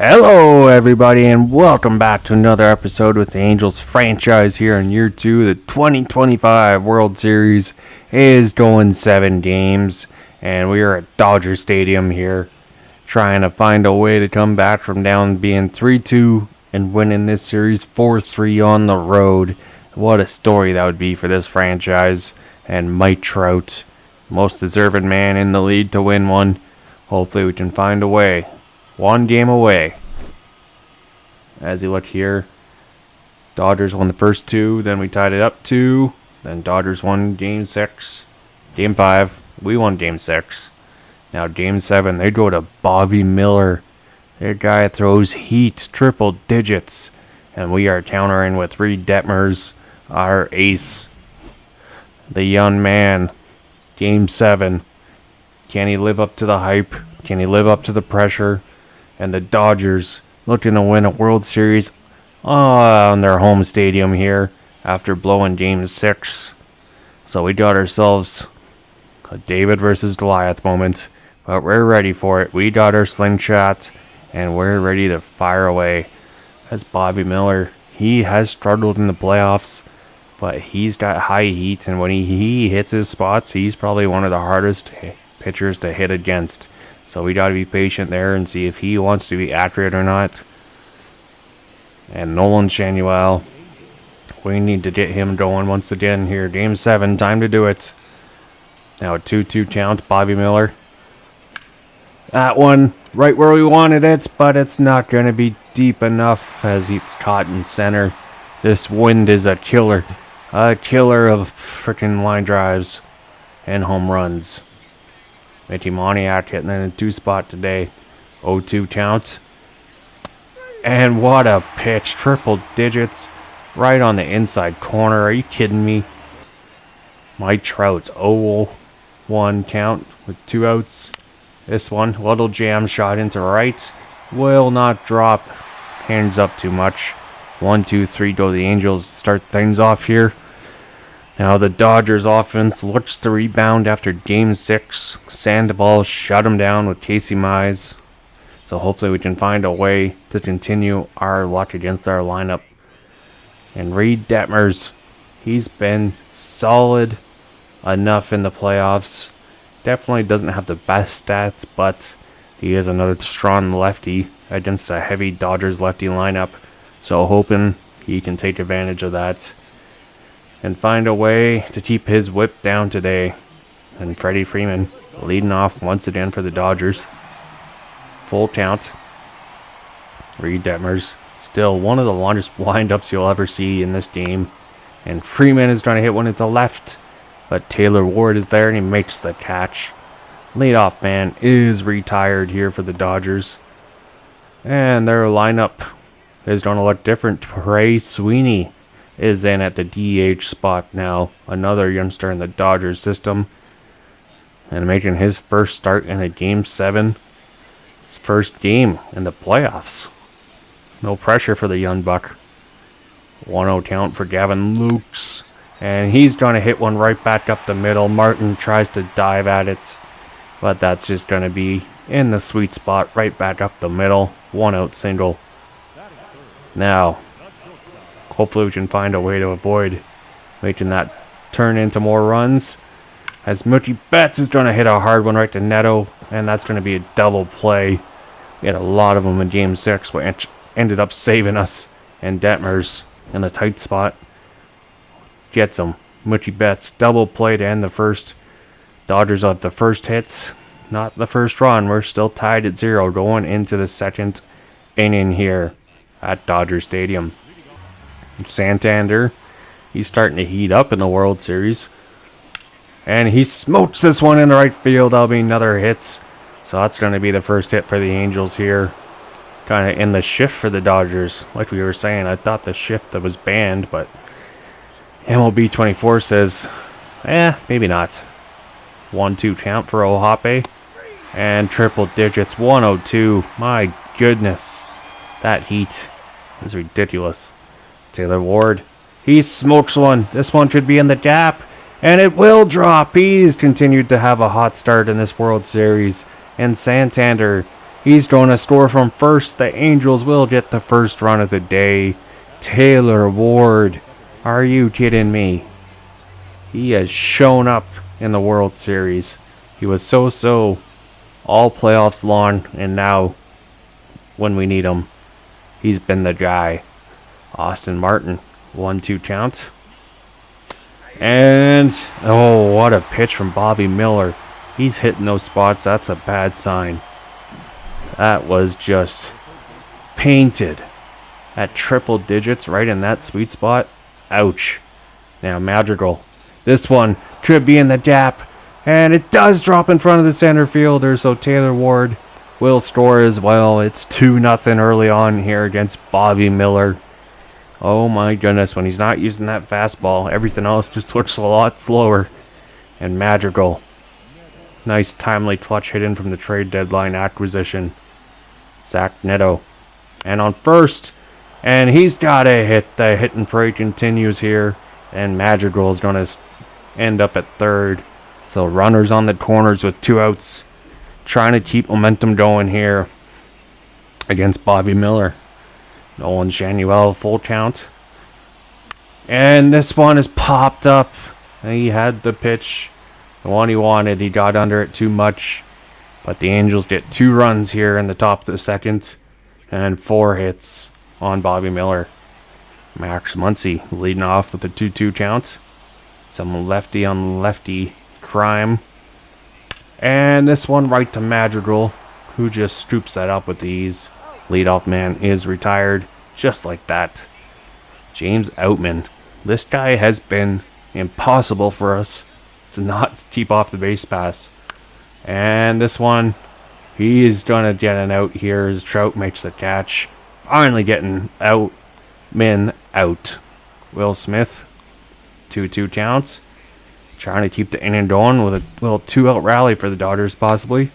Hello, everybody, and welcome back to another episode with the Angels franchise here in year 2. The 2025 World Series is going 7 games, and we are at Dodger Stadium here, trying to find a way to come back from down being 3-2 and winning this series 4-3 on the road. What a story that would be for this franchise, and Mike Trout, most deserving man in the league to win one. Hopefully we can find a way. One game away. As you look here, Dodgers won the first 2, then we tied it up 2, then Dodgers won Game 6. Game 5, we won Game 6. Now Game 7, they go to Bobby Miller. Their guy throws heat, triple digits, and we are countering with Reed Detmers, our ace. The young man, Game 7. Can he live up to the hype? Can he live up to the pressure? And the Dodgers looking to win a World Series on their home stadium here after blowing Game 6. So we got ourselves a David versus Goliath moment, but we're ready for it. We got our slingshot, and we're ready to fire away. As Bobby Miller, he has struggled in the playoffs, but he's got high heat, and when he hits his spots, he's probably one of the hardest pitchers to hit against. So we got to be patient there and see if he wants to be accurate or not. And Nolan Shanuel, we need to get him going once again here. Game 7, time to do it. Now a 2-2 count, Bobby Miller. That one, right where we wanted it, but it's not going to be deep enough as he's caught in center. This wind is a killer. A killer of freaking line drives and home runs. Mickey Moniak hitting in a 2 spot today. 0-2 count. And what a pitch. Triple digits. Right on the inside corner. Are you kidding me? Mike Trout. 0-1 count with 2 outs. This one, little jam shot into right. Will not drop. Hands up too much. 1-2-3 go the Angels. Start things off here. Now the Dodgers offense looks to rebound after Game 6. Sandoval shut him down with Casey Mize. So hopefully we can find a way to continue our luck against our lineup. And Reed Detmers, he's been solid enough in the playoffs. Definitely doesn't have the best stats, but he is another strong lefty against a heavy Dodgers lefty lineup. So hoping he can take advantage of that and find a way to keep his whip down today. And Freddie Freeman leading off once again for the Dodgers. Full count. Reed Detmers, still one of the longest windups you'll ever see in this game. And Freeman is trying to hit one at the left, but Taylor Ward is there and he makes the catch. Leadoff man is retired here for the Dodgers. And their lineup is going to look different. Trey Sweeney is in at the DH spot now. Another youngster in the Dodgers system. And making his first start in a Game 7. His first game in the playoffs. No pressure for the young buck. 1-0 count for Gavin Lukes. And he's going to hit one right back up the middle. Martin tries to dive at it, but that's just going to be in the sweet spot right back up the middle. 1 out single. Now, hopefully we can find a way to avoid making that turn into more runs. As Mookie Betts is going to hit a hard one right to Neto, and that's going to be a double play. We had a lot of them in Game 6, which ended up saving us. And Detmers in a tight spot gets him. Mookie Betts double play to end the first. Dodgers have the first hits, not the first run. We're still tied at 0 going into the second inning here at Dodger Stadium. Santander, he's starting to heat up in the World Series. And he smokes this one in the right field. That'll be another hit. So that's going to be the first hit for the Angels here. Kind of in the shift for the Dodgers. Like we were saying, I thought the shift that was banned, but MLB 24 says, maybe not. 1-2 count for Ohape. And triple digits, 102. My goodness. That heat is ridiculous. Taylor Ward, he smokes one. This one should be in the gap. And it will drop. He's continued to have a hot start in this World Series. And Santander, He's throwing a score from first. The Angels will get the first run of the day. Taylor Ward. Are you kidding me? He has shown up in the World Series. He was so all playoffs long, and now when we need him, he's been the guy. Austin Martin, 1-2 count. And, oh, what a pitch from Bobby Miller. He's hitting those spots. That's a bad sign. That was just painted at triple digits right in that sweet spot. Ouch. Now, Madrigal. This one could be in the gap. And it does drop in front of the center fielder, so Taylor Ward will score as well. It's 2-0 early on here against Bobby Miller. Oh my goodness, when he's not using that fastball, everything else just looks a lot slower. And Madrigal. Nice timely clutch hit in from the trade deadline acquisition. Zach Neto. And on first. And he's got a hit. The hit and pray continues here. And Madrigal is going to end up at third. So runners on the corners with 2 outs. Trying to keep momentum going here against Bobby Miller. Nolan Shanuel, full count. And this one is popped up. He had the pitch. The one he wanted. He got under it too much. But the Angels get 2 runs here in the top of the second. And 4 hits on Bobby Miller. Max Muncy leading off with a 2-2 count. Some lefty on lefty crime. And this one right to Madrigal, who just scoops that up with ease. Leadoff man is retired, just like that. James Outman. This guy has been impossible for us to not keep off the base pass. And this one, he is going to get an out here as Trout makes the catch. Finally getting Outman out. Will Smith, 2-2 counts. Trying to keep the inning going with a little 2-out rally for the Dodgers possibly.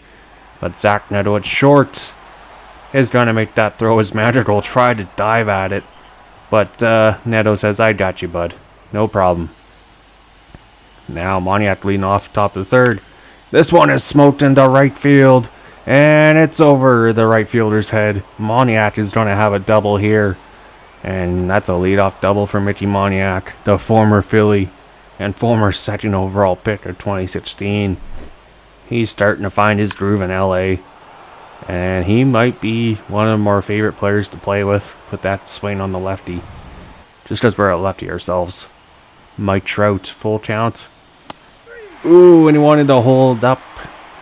But Zach Neto at short is going to make that throw as Madrigal tried to dive at it. But Neto says, I got you, bud. No problem. Now Moniak leading off top of the third. This one is smoked into right field. And it's over the right fielder's head. Moniak is going to have a double here. And that's a leadoff double for Mickey Moniak, the former Philly and former second overall pick of 2016. He's starting to find his groove in LA. And he might be one of our favorite players to play with that swing on the lefty. Just because we're a lefty ourselves. Mike Trout, full count. Ooh, and he wanted to hold up.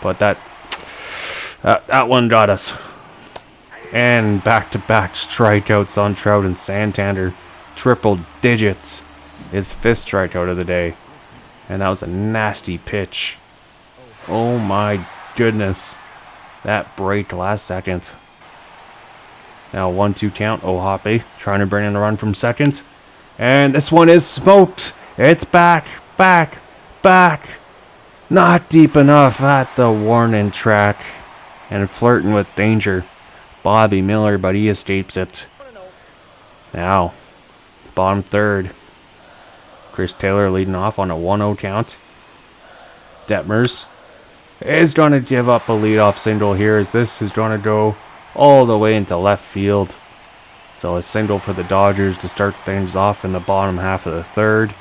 But that one got us. And back-to-back strikeouts on Trout and Santander. Triple digits. His 5th strikeout of the day. And that was a nasty pitch. Oh my goodness. That break last second. Now 1-2 count. Ohape trying to bring in a run from second. And this one is smoked. It's back. Not deep enough at the warning track. And flirting with danger. Bobby Miller, but he escapes it. Now, bottom third. Chris Taylor leading off on a 1-0 count. Detmers is going to give up a leadoff single here as this is going to go all the way into left field. So a single for the Dodgers to start things off in the bottom half of the third.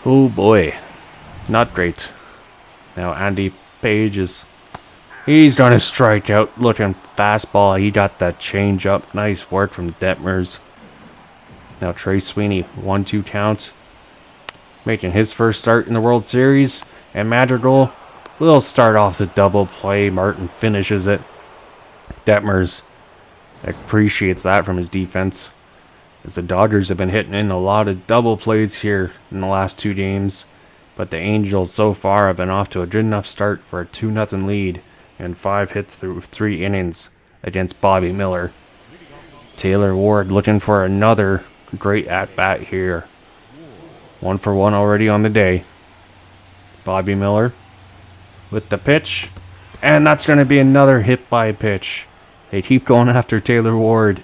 Oh boy, not great. Now Andy Page he's going to strike out looking fastball. He got that change up. Nice work from Detmers. Now Trey Sweeney, 1-2 count. Making his first start in the World Series. And Madrigal will start off the double play. Martin finishes it. Detmers appreciates that from his defense, as the Dodgers have been hitting in a lot of double plays here in the last 2 games. But the Angels so far have been off to a good enough start for a 2-0 lead and 5 hits through 3 innings against Bobby Miller. Taylor Ward looking for another great at-bat here. 1 for 1 already on the day. Bobby Miller with the pitch. And that's going to be another hit by pitch. They keep going after Taylor Ward.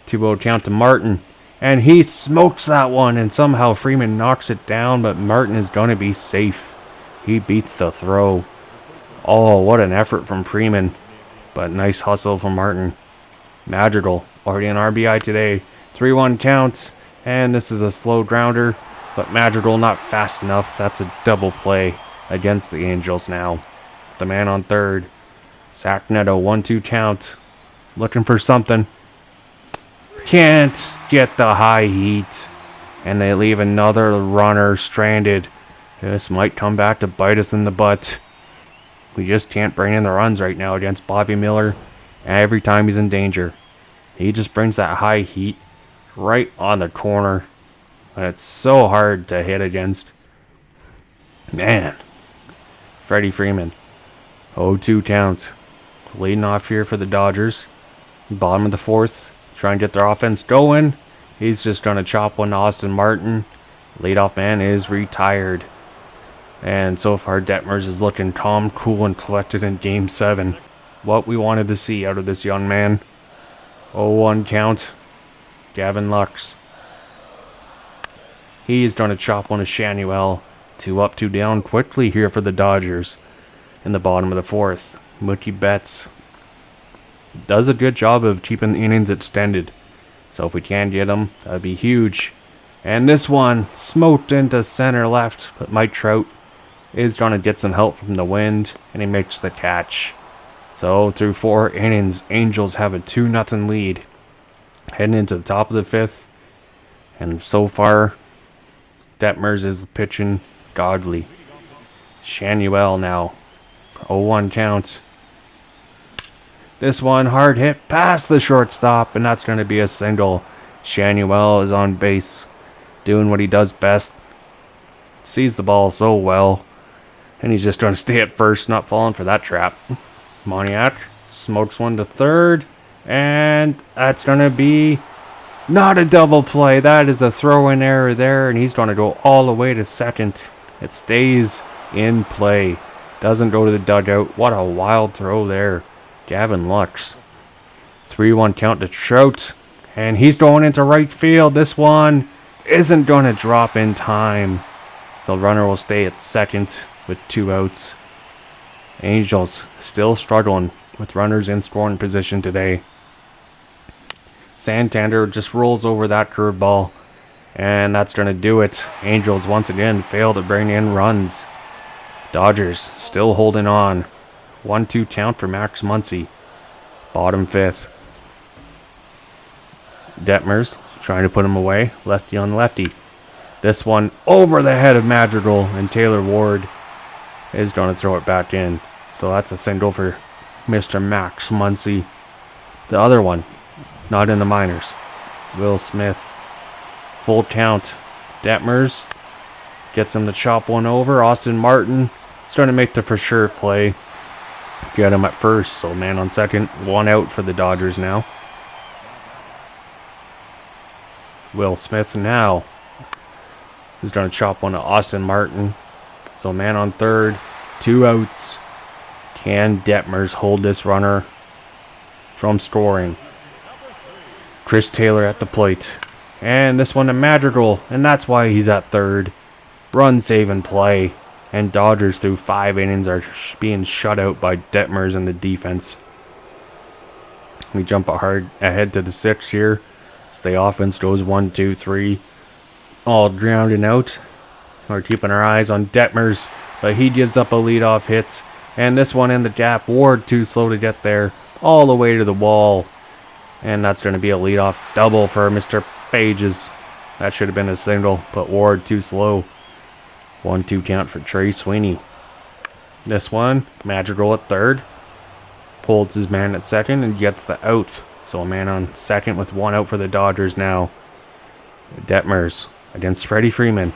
2-0 count to Martin. And he smokes that one. And somehow Freeman knocks it down. But Martin is going to be safe. He beats the throw. Oh, what an effort from Freeman. but nice hustle from Martin. Madrigal, already an RBI today. 3-1 counts, and this is a slow grounder, but Madrigal not fast enough. That's a double play against the Angels now. The man on third. Zach Neto, 1-2 count. Looking for something. Can't get the high heat. And they leave another runner stranded. This might come back to bite us in the butt. We just can't bring in the runs right now against Bobby Miller. Every time he's in danger, he just brings that high heat right on the corner. And it's so hard to hit against. Man. Freddie Freeman. 0-2 count. Leading off here for the Dodgers. Bottom of the fourth. Trying to get their offense going. He's just going to chop one to Austin Martin. Leadoff man is retired. And so far, Detmers is looking calm, cool, and collected in Game 7. What we wanted to see out of this young man. 0-1 count. Gavin Lux. He's going to chop one to Shanuel. 2 up, 2 down quickly here for the Dodgers. In the bottom of the fourth. Mookie Betts does a good job of keeping the innings extended. So if we can get him, that'd be huge. And this one smoked into center left, but Mike Trout is going to get some help from the wind, and he makes the catch. So through 4 innings, Angels have a 2-0 lead. Heading into the top of the fifth. And so far, Detmers is pitching godly. Shanuel now. 0-1 count. This one hard hit past the shortstop, and that's going to be a single. Shanuel is on base, doing what he does best. Sees the ball so well, and he's just going to stay at first, not falling for that trap. Moniak smokes one to third, and that's going to be not a double play. That is a throw-in error there, and he's going to go all the way to second. It stays in play. Doesn't go to the dugout. What a wild throw there. Gavin Lux. 3-1 count to Trout. And he's going into right field. This one isn't going to drop in time. So the runner will stay at second with 2 outs. Angels still struggling with runners in scoring position today. Santander just rolls over that curveball. And that's going to do it. Angels once again fail to bring in runs. Dodgers still holding on. 1-2 count for Max Muncy. Bottom fifth. Detmers trying to put him away. Lefty on lefty. This one over the head of Madrigal, and Taylor Ward is going to throw it back in. So that's a single for Mr. Max Muncy. The other one, not in the minors. Will Smith. Full count. Detmers gets him to chop one over. Austin Martin is going to make the for sure play. Get him at first, so man on second. 1 out for the Dodgers now. Will Smith now is going to chop one to Austin Martin. So man on third. 2 outs. Can Detmers hold this runner from scoring? Chris Taylor at the plate. And this one to Madrigal, and that's why he's at third. Run, save, and play. And Dodgers through 5 innings are being shut out by Detmers and the defense. We jump ahead to the 6th here. So the offense goes 1, 2, 3. All grounding out. We're keeping our eyes on Detmers, but he gives up a leadoff hit. And this one in the gap. Ward too slow to get there. All the way to the wall. And that's going to be a leadoff double for Mr. Pages. That should have been a single, but Ward too slow. 1-2 count for Trey Sweeney. This one, Madrigal at third. Holds his man at second and gets the out. So a man on second with 1 out for the Dodgers now. Detmers against Freddie Freeman.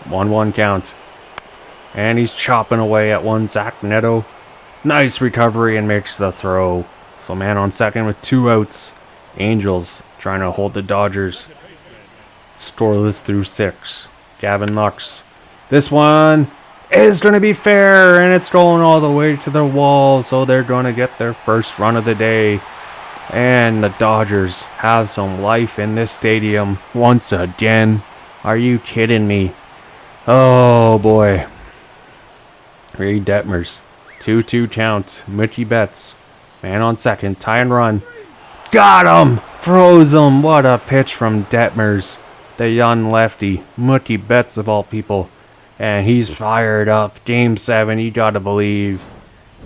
1-1 count. And he's chopping away at one. Zach Neto. Nice recovery and makes the throw. So man on second with 2 outs. Angels trying to hold the Dodgers scoreless through 6. Gavin Lux. This one is going to be fair, and it's going all the way to the wall, so they're going to get their first run of the day. And the Dodgers have some life in this stadium once again. Are you kidding me? Oh boy. Reed Detmers. 2-2 count. Mickey Betts. Man on second. Tie and run. Got him! Froze him. What a pitch from Detmers. The young lefty. Mickey Betts of all people. And he's fired up. Game 7. You gotta believe.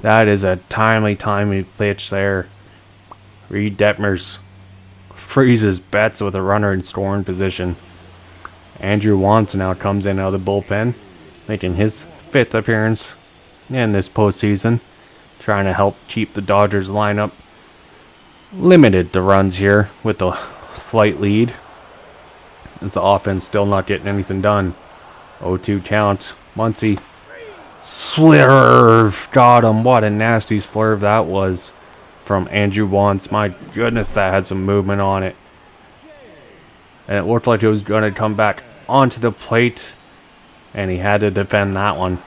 That is a timely pitch there. Reed Detmers freezes Betts with a runner in scoring position. Andrew Wantz now comes in out of the bullpen, making his 5th appearance in this postseason, trying to help keep the Dodgers lineup limited to runs here with a slight lead. With the offense still not getting anything done. 0-2 count. Muncy. Slurve. Got him. What a nasty slurve that was from Andrew Wantz. My goodness, that had some movement on it. And it looked like it was going to come back onto the plate. And he had to defend that one.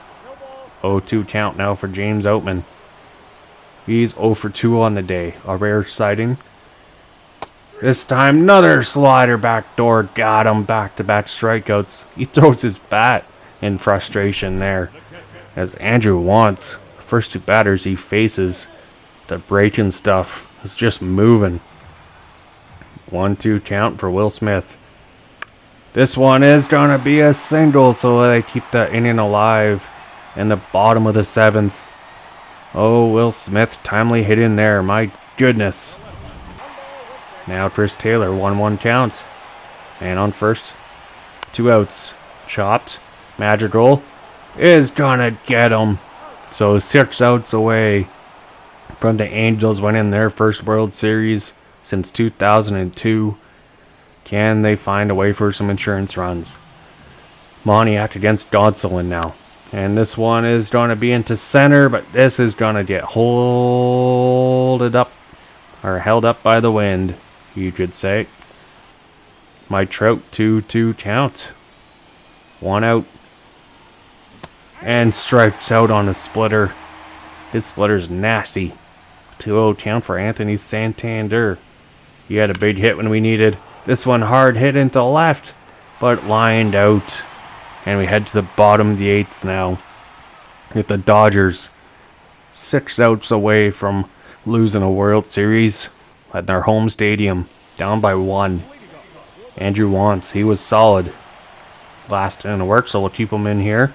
0-2 count now for James Outman. He's 0 for 2 on the day. A rare sighting. This time, another slider backdoor. Got him. Back-to-back strikeouts. He throws his bat in frustration there. As Andrew Wantz, first 2 batters he faces, the breaking stuff is just moving. 1-2 count for Will Smith. This one is going to be a single, so they keep the inning alive in the bottom of the 7th. Oh, Will Smith, timely hit in there. My goodness. Now Chris Taylor, 1-1 count. Man on first. 2 outs. Chopped. Madrigal is gonna get him. So 6 outs away from the Angels winning their first World Series since 2002. Can they find a way for some insurance runs? Moniak against Gonsolin now. And this one is going to be into center, but this is going to get held up by the wind, you could say. Mike Trout, 2-2 count. 1 out. And strikes out on a splitter. His splitter's nasty. 2-0 count for Anthony Santander. He had a big hit when we needed. This one hard hit into left, but lined out. And we head to the bottom of the 8th now. With the Dodgers 6 outs away from losing a World Series at their home stadium. Down by 1. Andrew Wantz, he was solid last in the work, so we'll keep him in here.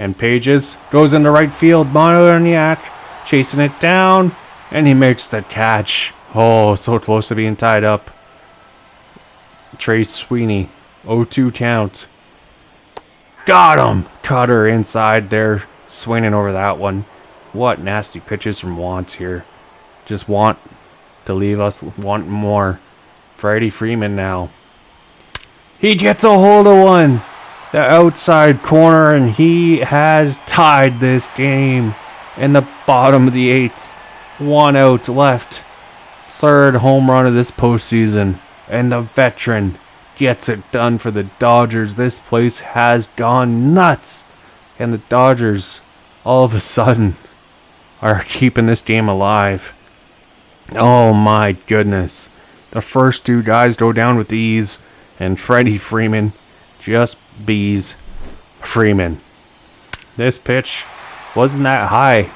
And Pages goes into right field. Moniak chasing it down. And he makes the catch. Oh, so close to being tied up. Trey Sweeney, 0-2 count. Got him! Cutter inside there, swinging over that one. What nasty pitches from Wantz here. Just want to leave us wanting more. Freddie Freeman now. He gets a hold of one. The outside corner, and he has tied this game in the bottom of the 8th. 1 out left. 3rd home run of this postseason. And the veteran gets it done for the Dodgers. This place has gone nuts. And the Dodgers, all of a sudden, are keeping this game alive. Oh my goodness. The first 2 guys go down with ease. And Freddie Freeman just bees Freeman. This pitch wasn't that high,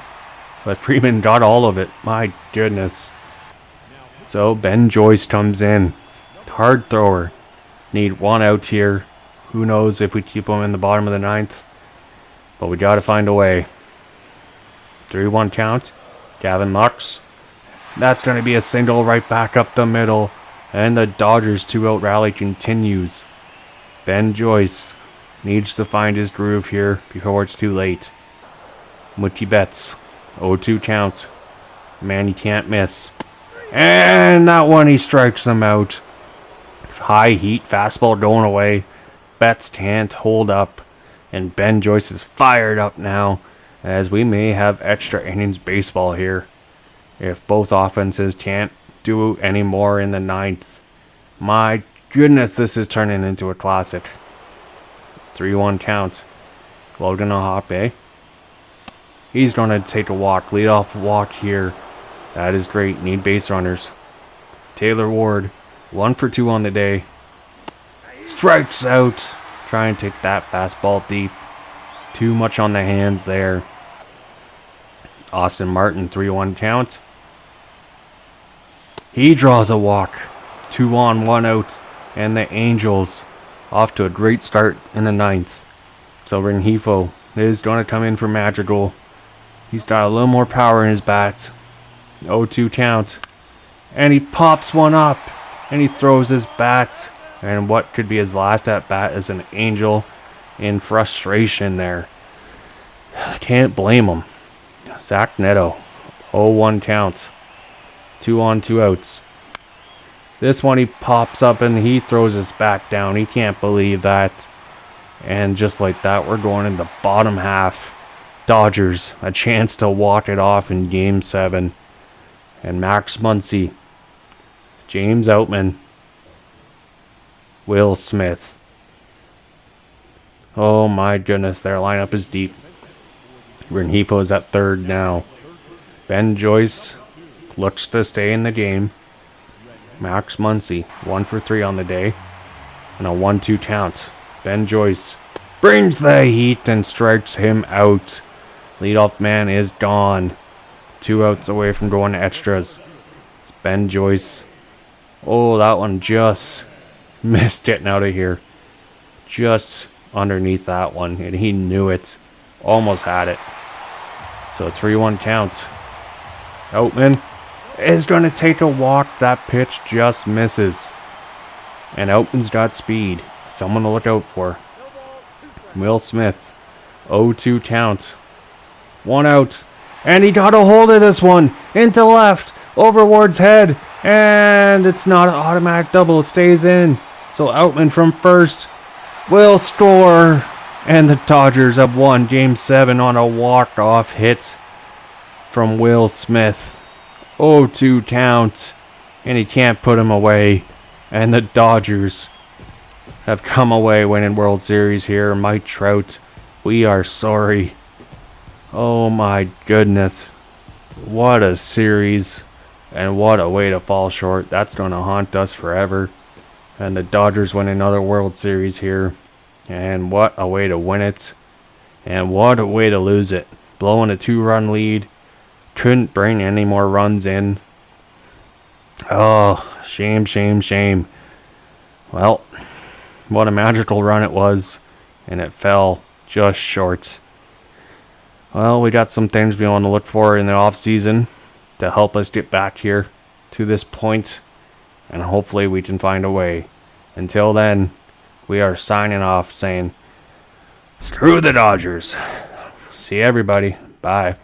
but Freeman got all of it. My goodness. So Ben Joyce comes in. Hard thrower. Need 1 out here. Who knows if we keep him in the bottom of the 9th. But we got to find a way. 3-1 count. Gavin Lux. That's going to be a single right back up the middle. And the Dodgers 2-out rally continues. Ben Joyce needs to find his groove here before it's too late. Mookie Betts. 0-2 count. Man, you can't miss. And that one, he strikes him out. High heat, fastball going away. Betts can't hold up. And Ben Joyce is fired up now, as we may have extra innings baseball here. If both offenses can't do any more in the 9th. My goodness, this is turning into a classic. 3-1 count. Logan Ohape. He's going to take a walk. Leadoff walk here. That is great. Need base runners. Taylor Ward. 1 for 2 on the day. Strikes out. Try and take that fastball deep. Too much on the hands there. Austin Martin, 3-1 count. He draws a walk. 2 on, 1 out. And the Angels off to a great start in the ninth. So Rengifo is going to come in for Madrigal. He's got a little more power in his bat. 0-2 count. And he pops one up. And he throws his bat. And what could be his last at bat is an Angel in frustration there. I can't blame him. Zach Neto. 0-1 count. 2 on, 2 outs. This one he pops up and he throws his back down. He can't believe that. And just like that, we're going in the bottom half. Dodgers, a chance to walk it off in Game 7. And Max Muncy, James Outman, Will Smith. Oh my goodness, their lineup is deep. Rengifo is at third now. Ben Joyce looks to stay in the game. Max Muncy, 1 for 3 on the day. And a 1-2 count. Ben Joyce brings the heat and strikes him out. Leadoff man is gone. 2 outs away from going to extras. It's Ben Joyce. Oh, that one just missed getting out of here. Just underneath that one. And he knew it. Almost had it. So 3-1 count. Outman is going to take a walk. That pitch just misses. And Outman's got speed. Someone to look out for. Will Smith. 0-2 count. 1 out. And he got a hold of this one. Into left. Over Ward's head. And it's not an automatic double. It stays in. So Outman from first will score. And the Dodgers have won Game 7 on a walk-off hit from Will Smith. 0-2 count. And he can't put him away. And the Dodgers have come away winning World Series here. Mike Trout, we are sorry. Oh my goodness. What a series. And what a way to fall short. That's going to haunt us forever. And the Dodgers win another World Series here. And what a way to win it. And what a way to lose it. Blowing a 2-run lead. Couldn't bring any more runs in. Oh, shame, shame, shame. Well, what a magical run it was. And it fell just short. Well, we got some things we want to look for in the off season to help us get back here to this point. And hopefully we can find a way. Until then, we are signing off saying, screw the Dodgers. See everybody. Bye.